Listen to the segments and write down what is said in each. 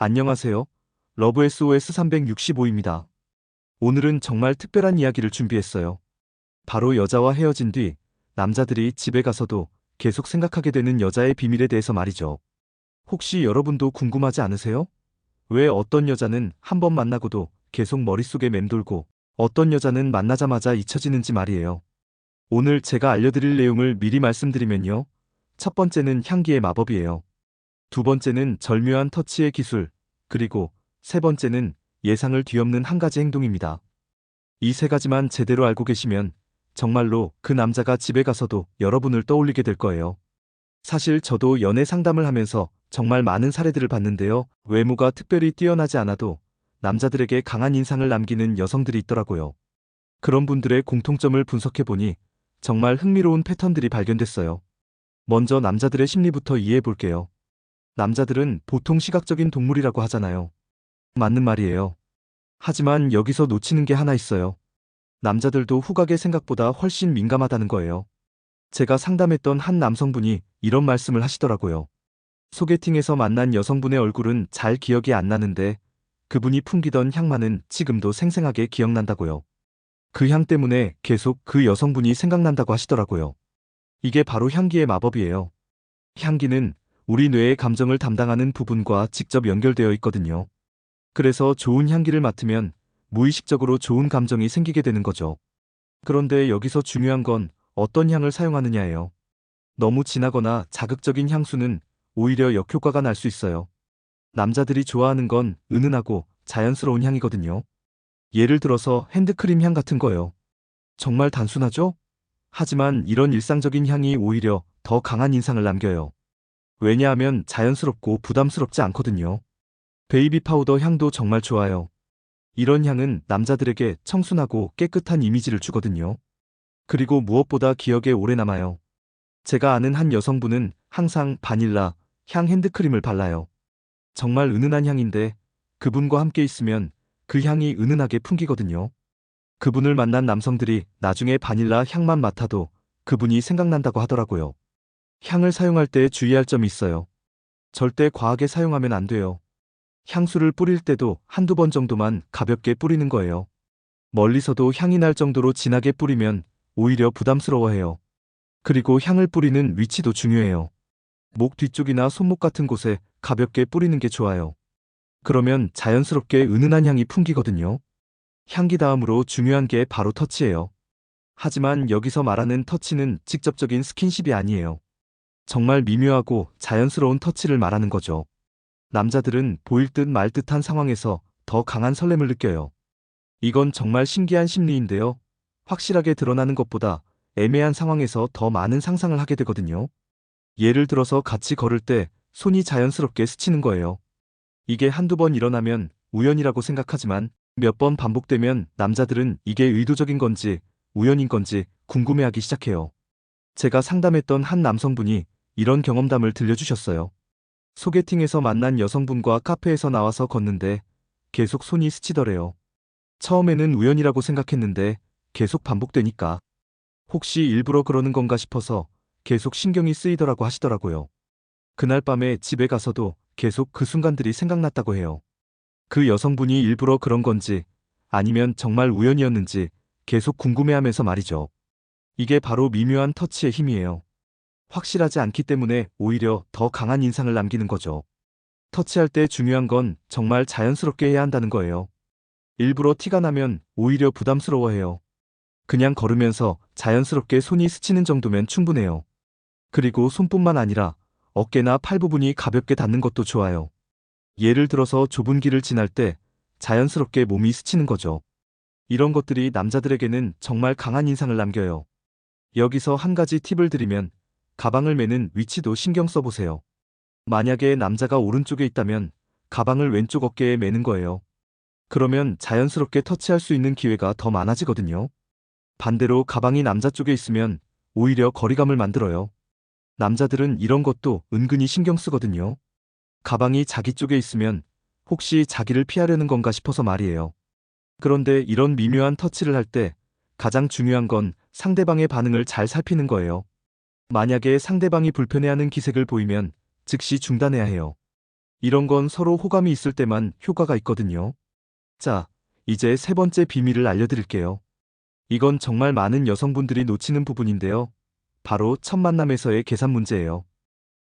안녕하세요. 러브 SOS 365입니다. 오늘은 정말 특별한 이야기를 준비했어요. 바로 여자와 헤어진 뒤 남자들이 집에 가서도 계속 생각하게 되는 여자의 비밀에 대해서 말이죠. 혹시 여러분도 궁금하지 않으세요? 왜 어떤 여자는 한 번 만나고도 계속 머릿속에 맴돌고 어떤 여자는 만나자마자 잊혀지는지 말이에요. 오늘 제가 알려드릴 내용을 미리 말씀드리면요. 첫 번째는 향기의 마법이에요. 두 번째는 절묘한 터치의 기술, 그리고 세 번째는 예상을 뒤엎는 한 가지 행동입니다. 이 세 가지만 제대로 알고 계시면 정말로 그 남자가 집에 가서도 여러분을 떠올리게 될 거예요. 사실 저도 연애 상담을 하면서 정말 많은 사례들을 봤는데요. 외모가 특별히 뛰어나지 않아도 남자들에게 강한 인상을 남기는 여성들이 있더라고요. 그런 분들의 공통점을 분석해 보니 정말 흥미로운 패턴들이 발견됐어요. 먼저 남자들의 심리부터 이해해 볼게요. 남자들은 보통 시각적인 동물이라고 하잖아요. 맞는 말이에요. 하지만 여기서 놓치는 게 하나 있어요. 남자들도 후각의 생각보다 훨씬 민감하다는 거예요. 제가 상담했던 한 남성분이 이런 말씀을 하시더라고요. 소개팅에서 만난 여성분의 얼굴은 잘 기억이 안 나는데 그분이 풍기던 향만은 지금도 생생하게 기억난다고요. 그 향 때문에 계속 그 여성분이 생각난다고 하시더라고요. 이게 바로 향기의 마법이에요. 향기는 우리 뇌의 감정을 담당하는 부분과 직접 연결되어 있거든요. 그래서 좋은 향기를 맡으면 무의식적으로 좋은 감정이 생기게 되는 거죠. 그런데 여기서 중요한 건 어떤 향을 사용하느냐예요. 너무 진하거나 자극적인 향수는 오히려 역효과가 날 수 있어요. 남자들이 좋아하는 건 은은하고 자연스러운 향이거든요. 예를 들어서 핸드크림 향 같은 거요. 정말 단순하죠? 하지만 이런 일상적인 향이 오히려 더 강한 인상을 남겨요. 왜냐하면 자연스럽고 부담스럽지 않거든요. 베이비 파우더 향도 정말 좋아요. 이런 향은 남자들에게 청순하고 깨끗한 이미지를 주거든요. 그리고 무엇보다 기억에 오래 남아요. 제가 아는 한 여성분은 항상 바닐라 향 핸드크림을 발라요. 정말 은은한 향인데 그분과 함께 있으면 그 향이 은은하게 풍기거든요. 그분을 만난 남성들이 나중에 바닐라 향만 맡아도 그분이 생각난다고 하더라고요. 향을 사용할 때 주의할 점이 있어요. 절대 과하게 사용하면 안 돼요. 향수를 뿌릴 때도 한두 번 정도만 가볍게 뿌리는 거예요. 멀리서도 향이 날 정도로 진하게 뿌리면 오히려 부담스러워해요. 그리고 향을 뿌리는 위치도 중요해요. 목 뒤쪽이나 손목 같은 곳에 가볍게 뿌리는 게 좋아요. 그러면 자연스럽게 은은한 향이 풍기거든요. 향기 다음으로 중요한 게 바로 터치예요. 하지만 여기서 말하는 터치는 직접적인 스킨십이 아니에요. 정말 미묘하고 자연스러운 터치를 말하는 거죠. 남자들은 보일 듯 말 듯한 상황에서 더 강한 설렘을 느껴요. 이건 정말 신기한 심리인데요. 확실하게 드러나는 것보다 애매한 상황에서 더 많은 상상을 하게 되거든요. 예를 들어서 같이 걸을 때 손이 자연스럽게 스치는 거예요. 이게 한두 번 일어나면 우연이라고 생각하지만 몇 번 반복되면 남자들은 이게 의도적인 건지 우연인 건지 궁금해하기 시작해요. 제가 상담했던 한 남성분이 이런 경험담을 들려주셨어요. 소개팅에서 만난 여성분과 카페에서 나와서 걷는데 계속 손이 스치더래요. 처음에는 우연이라고 생각했는데 계속 반복되니까 혹시 일부러 그러는 건가 싶어서 계속 신경이 쓰이더라고 하시더라고요. 그날 밤에 집에 가서도 계속 그 순간들이 생각났다고 해요. 그 여성분이 일부러 그런 건지 아니면 정말 우연이었는지 계속 궁금해하면서 말이죠. 이게 바로 미묘한 터치의 힘이에요. 확실하지 않기 때문에 오히려 더 강한 인상을 남기는 거죠. 터치할 때 중요한 건 정말 자연스럽게 해야 한다는 거예요. 일부러 티가 나면 오히려 부담스러워해요. 그냥 걸으면서 자연스럽게 손이 스치는 정도면 충분해요. 그리고 손뿐만 아니라 어깨나 팔 부분이 가볍게 닿는 것도 좋아요. 예를 들어서 좁은 길을 지날 때 자연스럽게 몸이 스치는 거죠. 이런 것들이 남자들에게는 정말 강한 인상을 남겨요. 여기서 한 가지 팁을 드리면 가방을 매는 위치도 신경 써보세요. 만약에 남자가 오른쪽에 있다면 가방을 왼쪽 어깨에 매는 거예요. 그러면 자연스럽게 터치할 수 있는 기회가 더 많아지거든요. 반대로 가방이 남자 쪽에 있으면 오히려 거리감을 만들어요. 남자들은 이런 것도 은근히 신경 쓰거든요. 가방이 자기 쪽에 있으면 혹시 자기를 피하려는 건가 싶어서 말이에요. 그런데 이런 미묘한 터치를 할 때 가장 중요한 건 상대방의 반응을 잘 살피는 거예요. 만약에 상대방이 불편해하는 기색을 보이면 즉시 중단해야 해요. 이런 건 서로 호감이 있을 때만 효과가 있거든요. 자, 이제 세 번째 비밀을 알려드릴게요. 이건 정말 많은 여성분들이 놓치는 부분인데요. 바로 첫 만남에서의 계산 문제예요.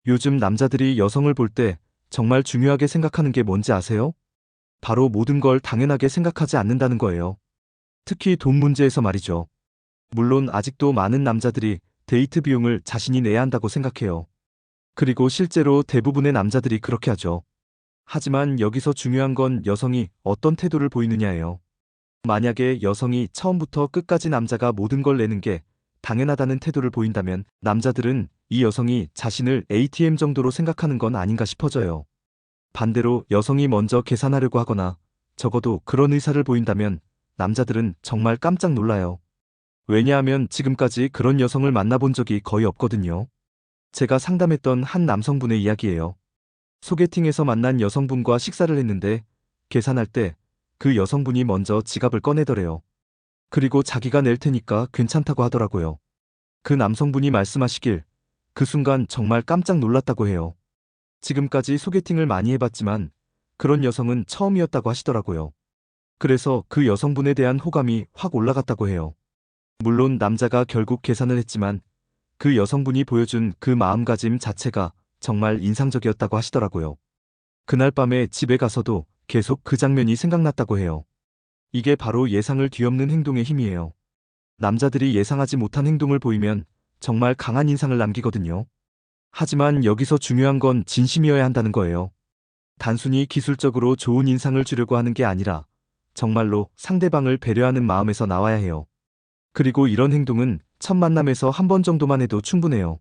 요즘 남자들이 여성을 볼 때 정말 중요하게 생각하는 게 뭔지 아세요? 바로 모든 걸 당연하게 생각하지 않는다는 거예요. 특히 돈 문제에서 말이죠. 물론 아직도 많은 남자들이 데이트 비용을 자신이 내야 한다고 생각해요. 그리고 실제로 대부분의 남자들이 그렇게 하죠. 하지만 여기서 중요한 건 여성이 어떤 태도를 보이느냐예요. 만약에 여성이 처음부터 끝까지 남자가 모든 걸 내는 게 당연하다는 태도를 보인다면 남자들은 이 여성이 자신을 ATM 정도로 생각하는 건 아닌가 싶어져요. 반대로 여성이 먼저 계산하려고 하거나 적어도 그런 의사를 보인다면 남자들은 정말 깜짝 놀라요. 왜냐하면 지금까지 그런 여성을 만나본 적이 거의 없거든요. 제가 상담했던 한 남성분의 이야기예요. 소개팅에서 만난 여성분과 식사를 했는데 계산할 때 그 여성분이 먼저 지갑을 꺼내더래요. 그리고 자기가 낼 테니까 괜찮다고 하더라고요. 그 남성분이 말씀하시길 그 순간 정말 깜짝 놀랐다고 해요. 지금까지 소개팅을 많이 해봤지만 그런 여성은 처음이었다고 하시더라고요. 그래서 그 여성분에 대한 호감이 확 올라갔다고 해요. 물론 남자가 결국 계산을 했지만 그 여성분이 보여준 그 마음가짐 자체가 정말 인상적이었다고 하시더라고요. 그날 밤에 집에 가서도 계속 그 장면이 생각났다고 해요. 이게 바로 예상을 뒤엎는 행동의 힘이에요. 남자들이 예상하지 못한 행동을 보이면 정말 강한 인상을 남기거든요. 하지만 여기서 중요한 건 진심이어야 한다는 거예요. 단순히 기술적으로 좋은 인상을 주려고 하는 게 아니라 정말로 상대방을 배려하는 마음에서 나와야 해요. 그리고 이런 행동은 첫 만남에서 한 번 정도만 해도 충분해요.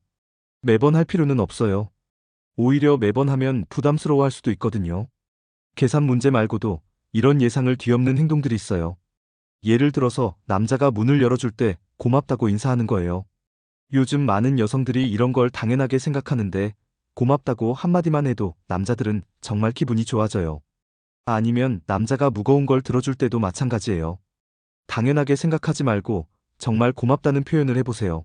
매번 할 필요는 없어요. 오히려 매번 하면 부담스러워할 수도 있거든요. 계산 문제 말고도 이런 예상을 뒤엎는 행동들이 있어요. 예를 들어서 남자가 문을 열어줄 때 고맙다고 인사하는 거예요. 요즘 많은 여성들이 이런 걸 당연하게 생각하는데 고맙다고 한마디만 해도 남자들은 정말 기분이 좋아져요. 아니면 남자가 무거운 걸 들어줄 때도 마찬가지예요. 당연하게 생각하지 말고 정말 고맙다는 표현을 해보세요.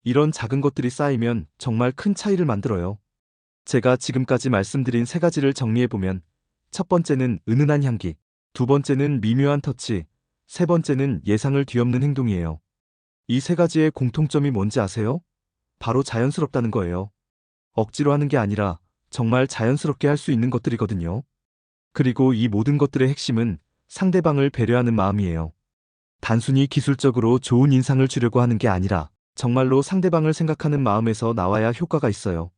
이런 작은 것들이 쌓이면 정말 큰 차이를 만들어요. 제가 지금까지 말씀드린 세 가지를 정리해보면 첫 번째는 은은한 향기, 두 번째는 미묘한 터치, 세 번째는 예상을 뒤엎는 행동이에요. 이 세 가지의 공통점이 뭔지 아세요? 바로 자연스럽다는 거예요. 억지로 하는 게 아니라 정말 자연스럽게 할 수 있는 것들이거든요. 그리고 이 모든 것들의 핵심은 상대방을 배려하는 마음이에요. 단순히 기술적으로 좋은 인상을 주려고 하는 게 아니라 정말로 상대방을 생각하는 마음에서 나와야 효과가 있어요.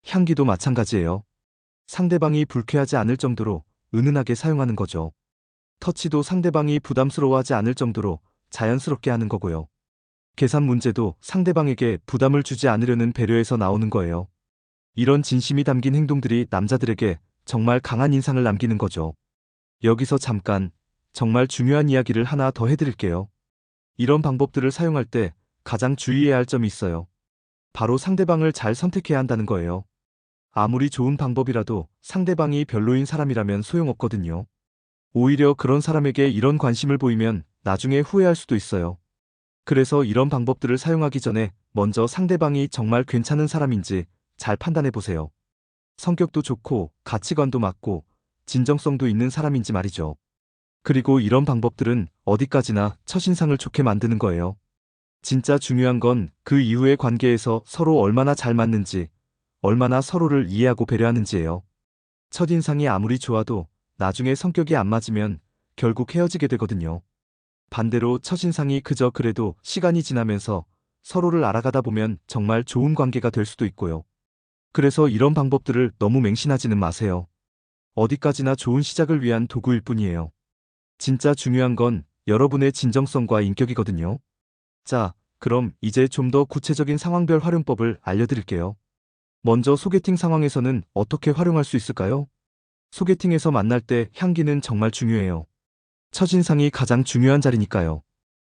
향기도 마찬가지예요. 상대방이 불쾌하지 않을 정도로 은은하게 사용하는 거죠. 터치도 상대방이 부담스러워하지 않을 정도로 자연스럽게 하는 거고요. 계산 문제도 상대방에게 부담을 주지 않으려는 배려에서 나오는 거예요. 이런 진심이 담긴 행동들이 남자들에게 정말 강한 인상을 남기는 거죠. 여기서 잠깐 정말 중요한 이야기를 하나 더 해드릴게요. 이런 방법들을 사용할 때 가장 주의해야 할 점이 있어요. 바로 상대방을 잘 선택해야 한다는 거예요. 아무리 좋은 방법이라도 상대방이 별로인 사람이라면 소용없거든요. 오히려 그런 사람에게 이런 관심을 보이면 나중에 후회할 수도 있어요. 그래서 이런 방법들을 사용하기 전에 먼저 상대방이 정말 괜찮은 사람인지 잘 판단해 보세요. 성격도 좋고 가치관도 맞고 진정성도 있는 사람인지 말이죠. 그리고 이런 방법들은 어디까지나 첫인상을 좋게 만드는 거예요. 진짜 중요한 건 그 이후의 관계에서 서로 얼마나 잘 맞는지, 얼마나 서로를 이해하고 배려하는지예요. 첫인상이 아무리 좋아도 나중에 성격이 안 맞으면 결국 헤어지게 되거든요. 반대로 첫인상이 그저 그래도 시간이 지나면서 서로를 알아가다 보면 정말 좋은 관계가 될 수도 있고요. 그래서 이런 방법들을 너무 맹신하지는 마세요. 어디까지나 좋은 시작을 위한 도구일 뿐이에요. 진짜 중요한 건 여러분의 진정성과 인격이거든요. 자, 그럼 이제 좀 더 구체적인 상황별 활용법을 알려드릴게요. 먼저 소개팅 상황에서는 어떻게 활용할 수 있을까요? 소개팅에서 만날 때 향기는 정말 중요해요. 첫인상이 가장 중요한 자리니까요.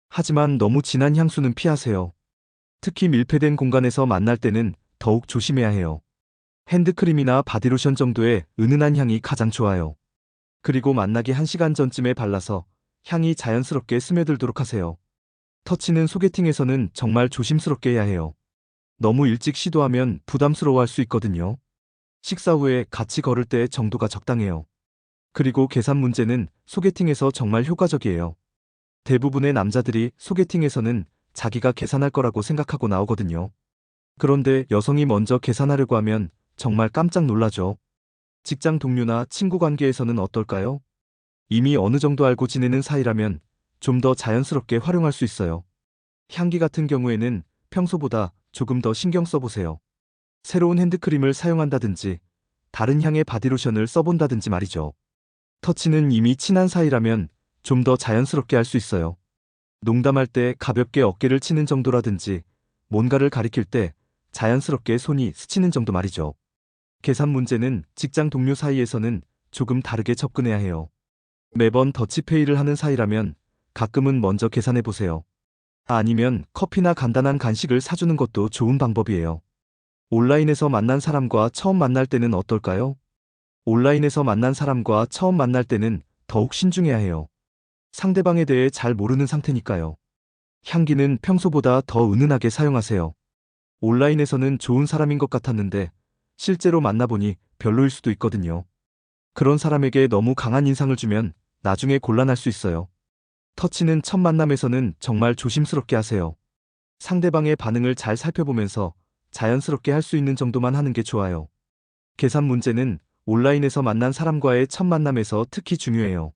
하지만 너무 진한 향수는 피하세요. 특히 밀폐된 공간에서 만날 때는 더욱 조심해야 해요. 핸드크림이나 바디로션 정도의 은은한 향이 가장 좋아요. 그리고 만나기 1시간 전쯤에 발라서 향이 자연스럽게 스며들도록 하세요. 터치는 소개팅에서는 정말 조심스럽게 해야 해요. 너무 일찍 시도하면 부담스러워할 수 있거든요. 식사 후에 같이 걸을 때 정도가 적당해요. 그리고 계산 문제는 소개팅에서 정말 효과적이에요. 대부분의 남자들이 소개팅에서는 자기가 계산할 거라고 생각하고 나오거든요. 그런데 여성이 먼저 계산하려고 하면 정말 깜짝 놀라죠. 직장 동료나 친구 관계에서는 어떨까요? 이미 어느 정도 알고 지내는 사이라면 좀 더 자연스럽게 활용할 수 있어요. 향기 같은 경우에는 평소보다 조금 더 신경 써보세요. 새로운 핸드크림을 사용한다든지 다른 향의 바디로션을 써본다든지 말이죠. 터치는 이미 친한 사이라면 좀 더 자연스럽게 할 수 있어요. 농담할 때 가볍게 어깨를 치는 정도라든지 뭔가를 가리킬 때 자연스럽게 손이 스치는 정도 말이죠. 계산 문제는 직장 동료 사이에서는 조금 다르게 접근해야 해요. 매번 더치페이를 하는 사이라면 가끔은 먼저 계산해 보세요. 아니면 커피나 간단한 간식을 사주는 것도 좋은 방법이에요. 온라인에서 만난 사람과 처음 만날 때는 어떨까요? 온라인에서 만난 사람과 처음 만날 때는 더욱 신중해야 해요. 상대방에 대해 잘 모르는 상태니까요. 향기는 평소보다 더 은은하게 사용하세요. 온라인에서는 좋은 사람인 것 같았는데 실제로 만나보니 별로일 수도 있거든요. 그런 사람에게 너무 강한 인상을 주면 나중에 곤란할 수 있어요. 터치는 첫 만남에서는 정말 조심스럽게 하세요. 상대방의 반응을 잘 살펴보면서 자연스럽게 할 수 있는 정도만 하는 게 좋아요. 계산 문제는 온라인에서 만난 사람과의 첫 만남에서 특히 중요해요.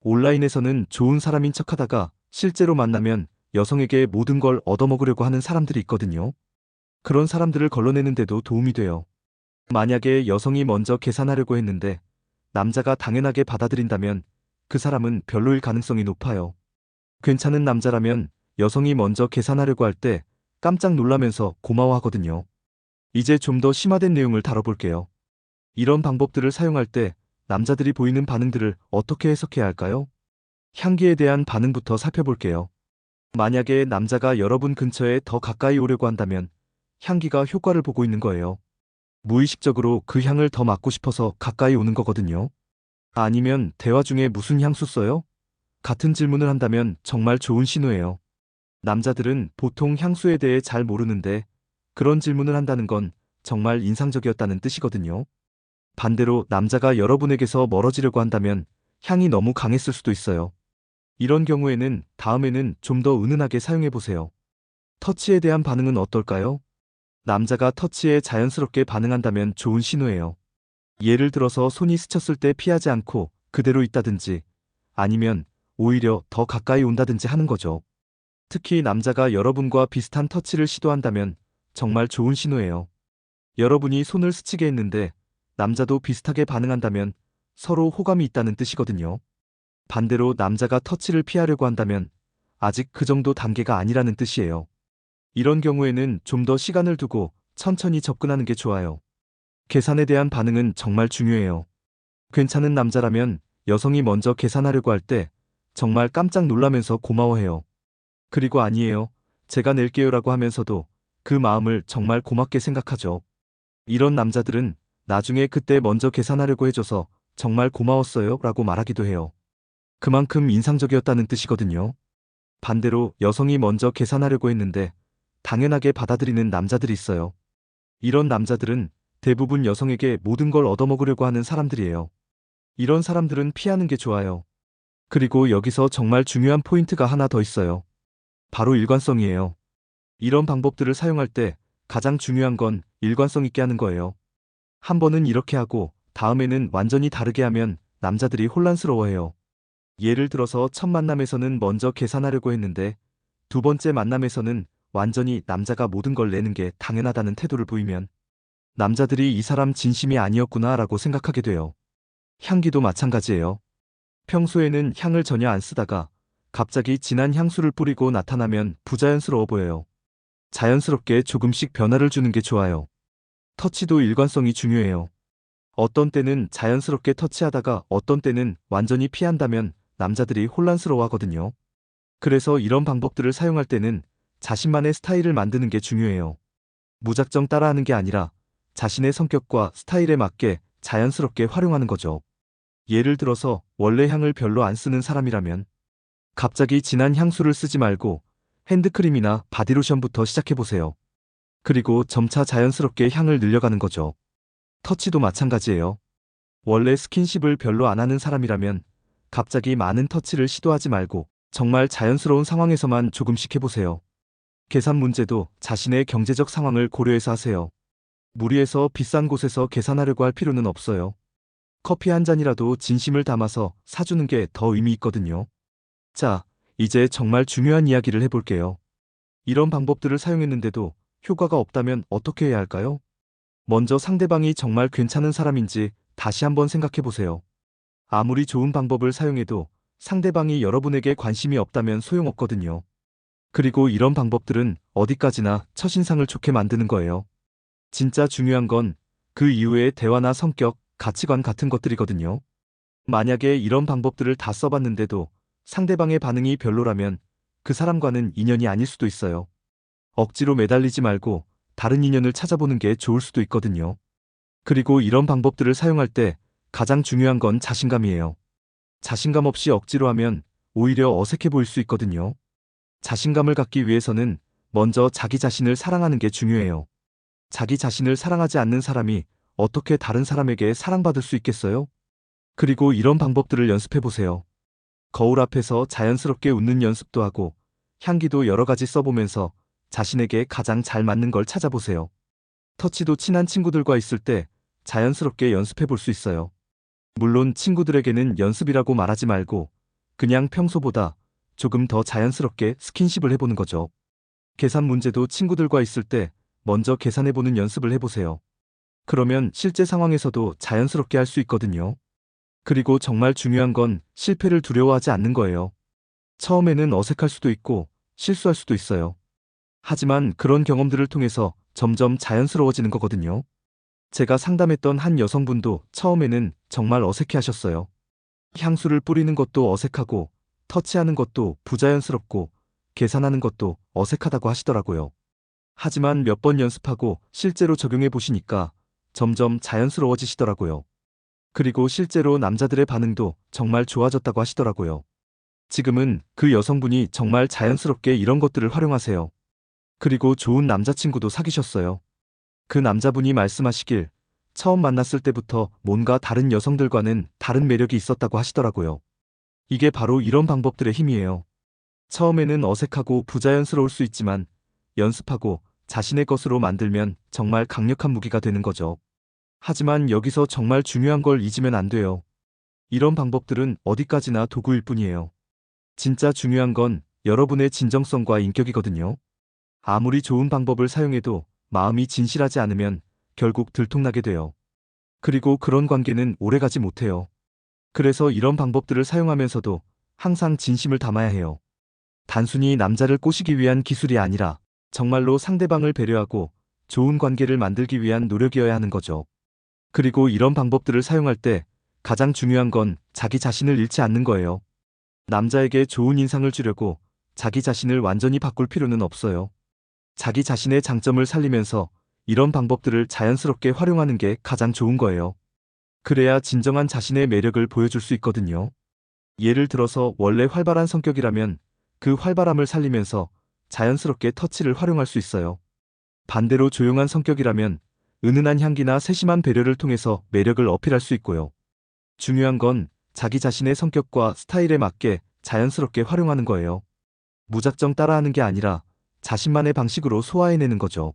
온라인에서는 좋은 사람인 척하다가 실제로 만나면 여성에게 모든 걸 얻어먹으려고 하는 사람들이 있거든요. 그런 사람들을 걸러내는 데도 도움이 돼요. 만약에 여성이 먼저 계산하려고 했는데 남자가 당연하게 받아들인다면 그 사람은 별로일 가능성이 높아요. 괜찮은 남자라면 여성이 먼저 계산하려고 할 때 깜짝 놀라면서 고마워하거든요. 이제 좀 더 심화된 내용을 다뤄볼게요. 이런 방법들을 사용할 때 남자들이 보이는 반응들을 어떻게 해석해야 할까요? 향기에 대한 반응부터 살펴볼게요. 만약에 남자가 여러분 근처에 더 가까이 오려고 한다면 향기가 효과를 보고 있는 거예요. 무의식적으로 그 향을 더 맡고 싶어서 가까이 오는 거거든요. 아니면 대화 중에 무슨 향수 써요? 같은 질문을 한다면 정말 좋은 신호예요. 남자들은 보통 향수에 대해 잘 모르는데 그런 질문을 한다는 건 정말 인상적이었다는 뜻이거든요. 반대로 남자가 여러분에게서 멀어지려고 한다면 향이 너무 강했을 수도 있어요. 이런 경우에는 다음에는 좀 더 은은하게 사용해 보세요. 터치에 대한 반응은 어떨까요? 남자가 터치에 자연스럽게 반응한다면 좋은 신호예요. 예를 들어서 손이 스쳤을 때 피하지 않고 그대로 있다든지 아니면 오히려 더 가까이 온다든지 하는 거죠. 특히 남자가 여러분과 비슷한 터치를 시도한다면 정말 좋은 신호예요. 여러분이 손을 스치게 했는데 남자도 비슷하게 반응한다면 서로 호감이 있다는 뜻이거든요. 반대로 남자가 터치를 피하려고 한다면 아직 그 정도 단계가 아니라는 뜻이에요. 이런 경우에는 좀 더 시간을 두고 천천히 접근하는 게 좋아요. 계산에 대한 반응은 정말 중요해요. 괜찮은 남자라면 여성이 먼저 계산하려고 할 때 정말 깜짝 놀라면서 고마워해요. 그리고 아니에요. 제가 낼게요라고 하면서도 그 마음을 정말 고맙게 생각하죠. 이런 남자들은 나중에 그때 먼저 계산하려고 해줘서 정말 고마웠어요 라고 말하기도 해요. 그만큼 인상적이었다는 뜻이거든요. 반대로 여성이 먼저 계산하려고 했는데 당연하게 받아들이는 남자들이 있어요. 이런 남자들은 대부분 여성에게 모든 걸 얻어먹으려고 하는 사람들이에요. 이런 사람들은 피하는 게 좋아요. 그리고 여기서 정말 중요한 포인트가 하나 더 있어요. 바로 일관성이에요. 이런 방법들을 사용할 때 가장 중요한 건 일관성 있게 하는 거예요. 한 번은 이렇게 하고 다음에는 완전히 다르게 하면 남자들이 혼란스러워해요. 예를 들어서 첫 만남에서는 먼저 계산하려고 했는데 두 번째 만남에서는 완전히 남자가 모든 걸 내는 게 당연하다는 태도를 보이면 남자들이 이 사람 진심이 아니었구나 라고 생각하게 돼요. 향기도 마찬가지예요. 평소에는 향을 전혀 안 쓰다가 갑자기 진한 향수를 뿌리고 나타나면 부자연스러워 보여요. 자연스럽게 조금씩 변화를 주는 게 좋아요. 터치도 일관성이 중요해요. 어떤 때는 자연스럽게 터치하다가 어떤 때는 완전히 피한다면 남자들이 혼란스러워 하거든요. 그래서 이런 방법들을 사용할 때는 자신만의 스타일을 만드는 게 중요해요. 무작정 따라하는 게 아니라 자신의 성격과 스타일에 맞게 자연스럽게 활용하는 거죠. 예를 들어서 원래 향을 별로 안 쓰는 사람이라면 갑자기 진한 향수를 쓰지 말고 핸드크림이나 바디로션부터 시작해보세요. 그리고 점차 자연스럽게 향을 늘려가는 거죠. 터치도 마찬가지예요. 원래 스킨십을 별로 안 하는 사람이라면 갑자기 많은 터치를 시도하지 말고 정말 자연스러운 상황에서만 조금씩 해보세요. 계산 문제도 자신의 경제적 상황을 고려해서 하세요. 무리해서 비싼 곳에서 계산하려고 할 필요는 없어요. 커피 한 잔이라도 진심을 담아서 사주는 게 더 의미 있거든요. 자, 이제 정말 중요한 이야기를 해볼게요. 이런 방법들을 사용했는데도 효과가 없다면 어떻게 해야 할까요? 먼저 상대방이 정말 괜찮은 사람인지 다시 한번 생각해 보세요. 아무리 좋은 방법을 사용해도 상대방이 여러분에게 관심이 없다면 소용없거든요. 그리고 이런 방법들은 어디까지나 첫인상을 좋게 만드는 거예요. 진짜 중요한 건 그 이후의 대화나 성격, 가치관 같은 것들이거든요. 만약에 이런 방법들을 다 써봤는데도 상대방의 반응이 별로라면 그 사람과는 인연이 아닐 수도 있어요. 억지로 매달리지 말고 다른 인연을 찾아보는 게 좋을 수도 있거든요. 그리고 이런 방법들을 사용할 때 가장 중요한 건 자신감이에요. 자신감 없이 억지로 하면 오히려 어색해 보일 수 있거든요. 자신감을 갖기 위해서는 먼저 자기 자신을 사랑하는 게 중요해요. 자기 자신을 사랑하지 않는 사람이 어떻게 다른 사람에게 사랑받을 수 있겠어요? 그리고 이런 방법들을 연습해 보세요. 거울 앞에서 자연스럽게 웃는 연습도 하고 향기도 여러 가지 써보면서 자신에게 가장 잘 맞는 걸 찾아보세요. 터치도 친한 친구들과 있을 때 자연스럽게 연습해 볼 수 있어요. 물론 친구들에게는 연습이라고 말하지 말고 그냥 평소보다 조금 더 자연스럽게 스킨십을 해보는 거죠. 계산 문제도 친구들과 있을 때 먼저 계산해보는 연습을 해보세요. 그러면 실제 상황에서도 자연스럽게 할 수 있거든요. 그리고 정말 중요한 건 실패를 두려워하지 않는 거예요. 처음에는 어색할 수도 있고 실수할 수도 있어요. 하지만 그런 경험들을 통해서 점점 자연스러워지는 거거든요. 제가 상담했던 한 여성분도 처음에는 정말 어색해 하셨어요. 향수를 뿌리는 것도 어색하고, 터치하는 것도 부자연스럽고, 계산하는 것도 어색하다고 하시더라고요. 하지만 몇 번 연습하고 실제로 적용해 보시니까 점점 자연스러워지시더라고요. 그리고 실제로 남자들의 반응도 정말 좋아졌다고 하시더라고요. 지금은 그 여성분이 정말 자연스럽게 이런 것들을 활용하세요. 그리고 좋은 남자친구도 사귀셨어요. 그 남자분이 말씀하시길 처음 만났을 때부터 뭔가 다른 여성들과는 다른 매력이 있었다고 하시더라고요. 이게 바로 이런 방법들의 힘이에요. 처음에는 어색하고 부자연스러울 수 있지만 연습하고 자신의 것으로 만들면 정말 강력한 무기가 되는 거죠. 하지만 여기서 정말 중요한 걸 잊으면 안 돼요. 이런 방법들은 어디까지나 도구일 뿐이에요. 진짜 중요한 건 여러분의 진정성과 인격이거든요. 아무리 좋은 방법을 사용해도 마음이 진실하지 않으면 결국 들통나게 돼요. 그리고 그런 관계는 오래가지 못해요. 그래서 이런 방법들을 사용하면서도 항상 진심을 담아야 해요. 단순히 남자를 꼬시기 위한 기술이 아니라 정말로 상대방을 배려하고 좋은 관계를 만들기 위한 노력이어야 하는 거죠. 그리고 이런 방법들을 사용할 때 가장 중요한 건 자기 자신을 잃지 않는 거예요. 남자에게 좋은 인상을 주려고 자기 자신을 완전히 바꿀 필요는 없어요. 자기 자신의 장점을 살리면서 이런 방법들을 자연스럽게 활용하는 게 가장 좋은 거예요. 그래야 진정한 자신의 매력을 보여줄 수 있거든요. 예를 들어서 원래 활발한 성격이라면 그 활발함을 살리면서 자연스럽게 터치를 활용할 수 있어요. 반대로 조용한 성격이라면 은은한 향기나 세심한 배려를 통해서 매력을 어필할 수 있고요. 중요한 건 자기 자신의 성격과 스타일에 맞게 자연스럽게 활용하는 거예요. 무작정 따라하는 게 아니라 자신만의 방식으로 소화해내는 거죠.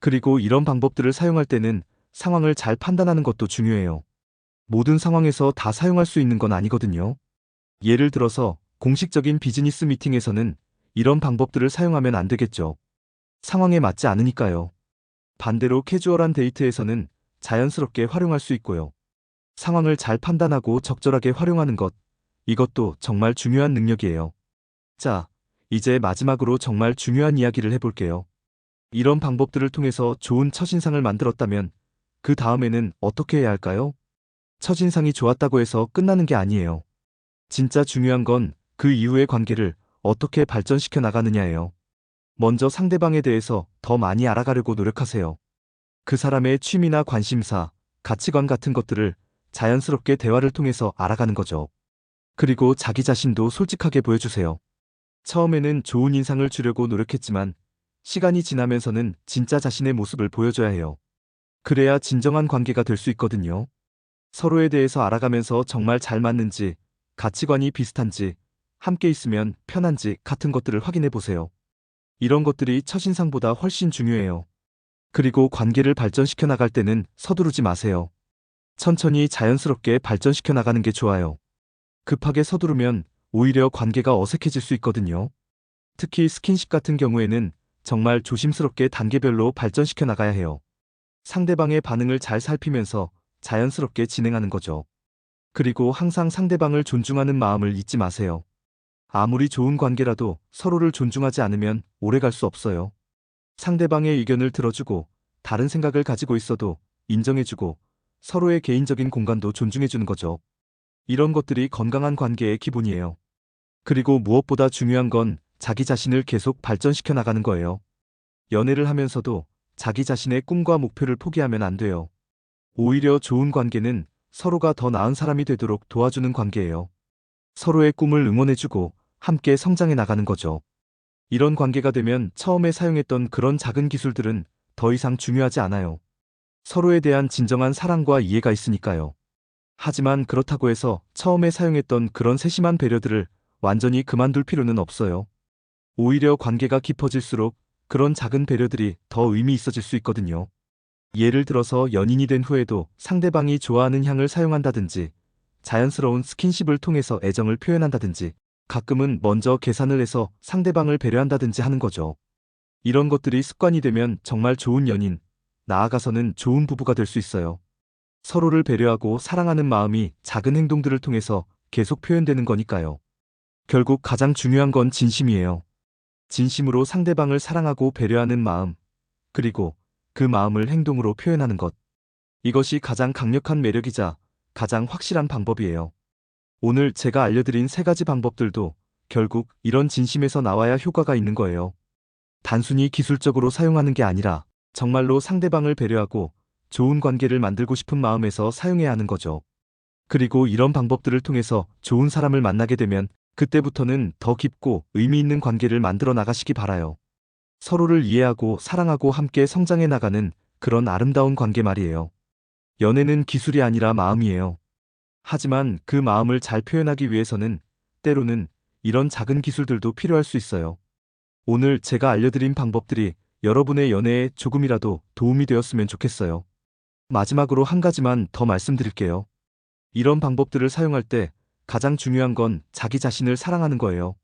그리고 이런 방법들을 사용할 때는 상황을 잘 판단하는 것도 중요해요. 모든 상황에서 다 사용할 수 있는 건 아니거든요. 예를 들어서 공식적인 비즈니스 미팅에서는 이런 방법들을 사용하면 안 되겠죠. 상황에 맞지 않으니까요. 반대로 캐주얼한 데이트에서는 자연스럽게 활용할 수 있고요. 상황을 잘 판단하고 적절하게 활용하는 것, 이것도 정말 중요한 능력이에요. 자, 이제 마지막으로 정말 중요한 이야기를 해볼게요. 이런 방법들을 통해서 좋은 첫인상을 만들었다면 그 다음에는 어떻게 해야 할까요? 첫인상이 좋았다고 해서 끝나는 게 아니에요. 진짜 중요한 건 그 이후의 관계를 어떻게 발전시켜 나가느냐예요. 먼저 상대방에 대해서 더 많이 알아가려고 노력하세요. 그 사람의 취미나 관심사, 가치관 같은 것들을 자연스럽게 대화를 통해서 알아가는 거죠. 그리고 자기 자신도 솔직하게 보여주세요. 처음에는 좋은 인상을 주려고 노력했지만 시간이 지나면서는 진짜 자신의 모습을 보여줘야 해요. 그래야 진정한 관계가 될 수 있거든요. 서로에 대해서 알아가면서 정말 잘 맞는지, 가치관이 비슷한지, 함께 있으면 편한지 같은 것들을 확인해 보세요. 이런 것들이 첫인상보다 훨씬 중요해요. 그리고 관계를 발전시켜 나갈 때는 서두르지 마세요. 천천히 자연스럽게 발전시켜 나가는 게 좋아요. 급하게 서두르면 오히려 관계가 어색해질 수 있거든요. 특히 스킨십 같은 경우에는 정말 조심스럽게 단계별로 발전시켜 나가야 해요. 상대방의 반응을 잘 살피면서 자연스럽게 진행하는 거죠. 그리고 항상 상대방을 존중하는 마음을 잊지 마세요. 아무리 좋은 관계라도 서로를 존중하지 않으면 오래 갈 수 없어요. 상대방의 의견을 들어주고 다른 생각을 가지고 있어도 인정해주고 서로의 개인적인 공간도 존중해주는 거죠. 이런 것들이 건강한 관계의 기본이에요. 그리고 무엇보다 중요한 건 자기 자신을 계속 발전시켜 나가는 거예요. 연애를 하면서도 자기 자신의 꿈과 목표를 포기하면 안 돼요. 오히려 좋은 관계는 서로가 더 나은 사람이 되도록 도와주는 관계예요. 서로의 꿈을 응원해주고 함께 성장해 나가는 거죠. 이런 관계가 되면 처음에 사용했던 그런 작은 기술들은 더 이상 중요하지 않아요. 서로에 대한 진정한 사랑과 이해가 있으니까요. 하지만 그렇다고 해서 처음에 사용했던 그런 세심한 배려들을 완전히 그만둘 필요는 없어요. 오히려 관계가 깊어질수록 그런 작은 배려들이 더 의미 있어질 수 있거든요. 예를 들어서 연인이 된 후에도 상대방이 좋아하는 향을 사용한다든지, 자연스러운 스킨십을 통해서 애정을 표현한다든지, 가끔은 먼저 계산을 해서 상대방을 배려한다든지 하는 거죠. 이런 것들이 습관이 되면 정말 좋은 연인, 나아가서는 좋은 부부가 될 수 있어요. 서로를 배려하고 사랑하는 마음이 작은 행동들을 통해서 계속 표현되는 거니까요. 결국 가장 중요한 건 진심이에요. 진심으로 상대방을 사랑하고 배려하는 마음, 그리고 그 마음을 행동으로 표현하는 것. 이것이 가장 강력한 매력이자 가장 확실한 방법이에요. 오늘 제가 알려드린 세 가지 방법들도 결국 이런 진심에서 나와야 효과가 있는 거예요. 단순히 기술적으로 사용하는 게 아니라 정말로 상대방을 배려하고 좋은 관계를 만들고 싶은 마음에서 사용해야 하는 거죠. 그리고 이런 방법들을 통해서 좋은 사람을 만나게 되면 그때부터는 더 깊고 의미 있는 관계를 만들어 나가시기 바라요. 서로를 이해하고 사랑하고 함께 성장해 나가는 그런 아름다운 관계 말이에요. 연애는 기술이 아니라 마음이에요. 하지만 그 마음을 잘 표현하기 위해서는 때로는 이런 작은 기술들도 필요할 수 있어요. 오늘 제가 알려드린 방법들이 여러분의 연애에 조금이라도 도움이 되었으면 좋겠어요. 마지막으로 한 가지만 더 말씀드릴게요. 이런 방법들을 사용할 때 가장 중요한 건 자기 자신을 사랑하는 거예요.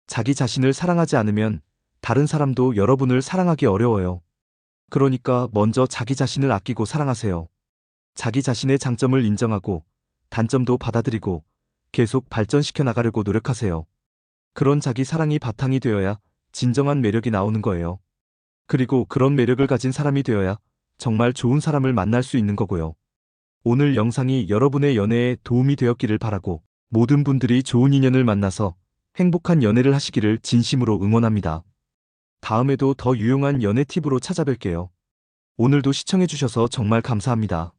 자기 자신을 사랑하지 않으면 다른 사람도 여러분을 사랑하기 어려워요. 그러니까 먼저 자기 자신을 아끼고 사랑하세요. 자기 자신의 장점을 인정하고 단점도 받아들이고 계속 발전시켜 나가려고 노력하세요. 그런 자기 사랑이 바탕이 되어야 진정한 매력이 나오는 거예요. 그리고 그런 매력을 가진 사람이 되어야 정말 좋은 사람을 만날 수 있는 거고요. 오늘 영상이 여러분의 연애에 도움이 되었기를 바라고 모든 분들이 좋은 인연을 만나서 행복한 연애를 하시기를 진심으로 응원합니다. 다음에도 더 유용한 연애 팁으로 찾아뵐게요. 오늘도 시청해주셔서 정말 감사합니다.